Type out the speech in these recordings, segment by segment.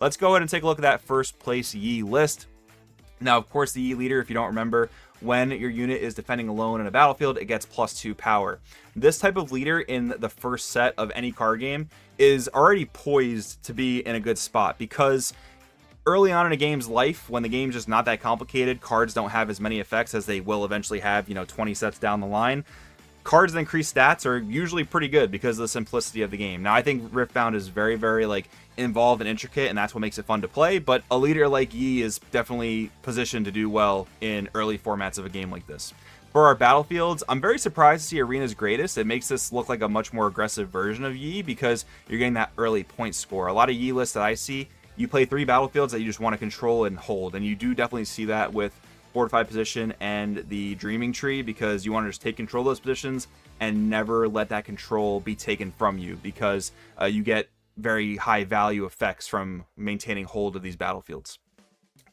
Let's go ahead and take a look at that first place Yi list. Now, of course, the Yi leader, if you don't remember, when your unit is defending alone in a battlefield, it gets +2 power. This type of leader in the first set of any card game is already poised to be in a good spot, because early on in a game's life, when the game's just not that complicated, cards don't have as many effects as they will eventually have, 20 sets down the line. Cards that increase stats are usually pretty good because of the simplicity of the game. Now, I think Riftbound is very, very involved and intricate, and that's what makes it fun to play. But a leader like Yi is definitely positioned to do well in early formats of a game like this. For our battlefields, I'm very surprised to see Arena's Greatest. It makes this look like a much more aggressive version of Yi because you're getting that early point score. A lot of Yi lists that I see, you play 3 battlefields that you just want to control and hold, and you do definitely see that with Fortified Position and the Dreaming Tree, because you want to just take control of those positions and never let that control be taken from you, because you get very high value effects from maintaining hold of these battlefields.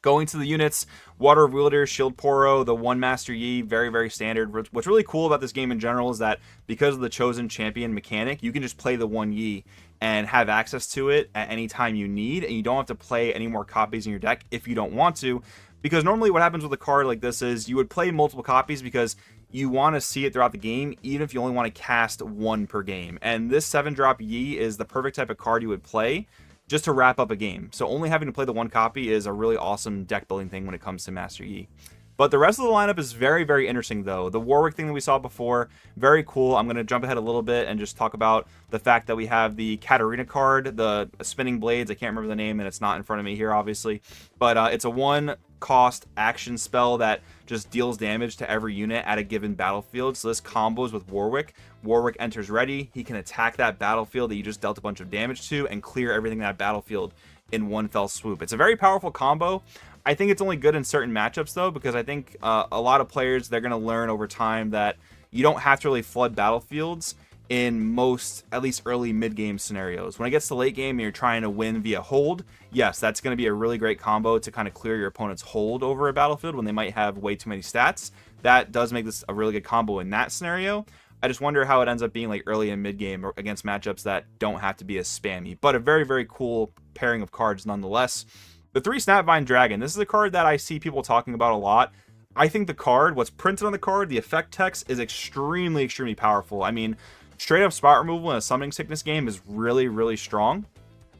Going to the units, Water of Wielders, Shield Poro, the 1 Master Yi, very, very standard. What's really cool about this game in general is that because of the Chosen Champion mechanic, you can just play the 1 Yi and have access to it at any time you need, and you don't have to play any more copies in your deck if you don't want to. Because normally what happens with a card like this is you would play multiple copies because you want to see it throughout the game, even if you only want to cast 1 per game. And this 7-drop Yi is the perfect type of card you would play just to wrap up a game. So only having to play the 1 copy is a really awesome deck building thing when it comes to Master Yi. But the rest of the lineup is very, very interesting, though. The Warwick thing that we saw before, very cool. I'm going to jump ahead a little bit and just talk about the fact that we have the Katarina card, the Spinning Blades. I can't remember the name, and it's not in front of me here, obviously. But it's a 1-cost action spell that just deals damage to every unit at a given battlefield. So this combos with Warwick. Warwick enters ready. He can attack that battlefield that you just dealt a bunch of damage to and clear everything in that battlefield in one fell swoop. It's a very powerful combo. I think it's only good in certain matchups, though, because I think a lot of players, they're going to learn over time that you don't have to really flood battlefields in most, at least early mid-game scenarios. When it gets to late game and you're trying to win via hold, yes, that's going to be a really great combo to kind of clear your opponent's hold over a battlefield when they might have way too many stats. That does make this a really good combo in that scenario. I just wonder how it ends up being early and mid-game against matchups that don't have to be as spammy. But a very, very cool pairing of cards nonetheless. The 3 Snapvine Dragon. This is a card that I see people talking about a lot. I think the card, what's printed on the card, the effect text, is extremely, extremely powerful. I mean, straight up spot removal in a Summoning Sickness game is really, really strong.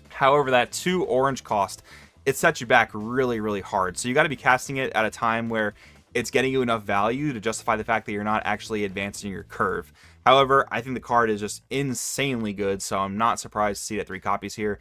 However, that 2 orange cost, it sets you back really, really hard. So you got to be casting it at a time where it's getting you enough value to justify the fact that you're not actually advancing your curve. However, I think the card is just insanely good, so I'm not surprised to see that 3 copies here.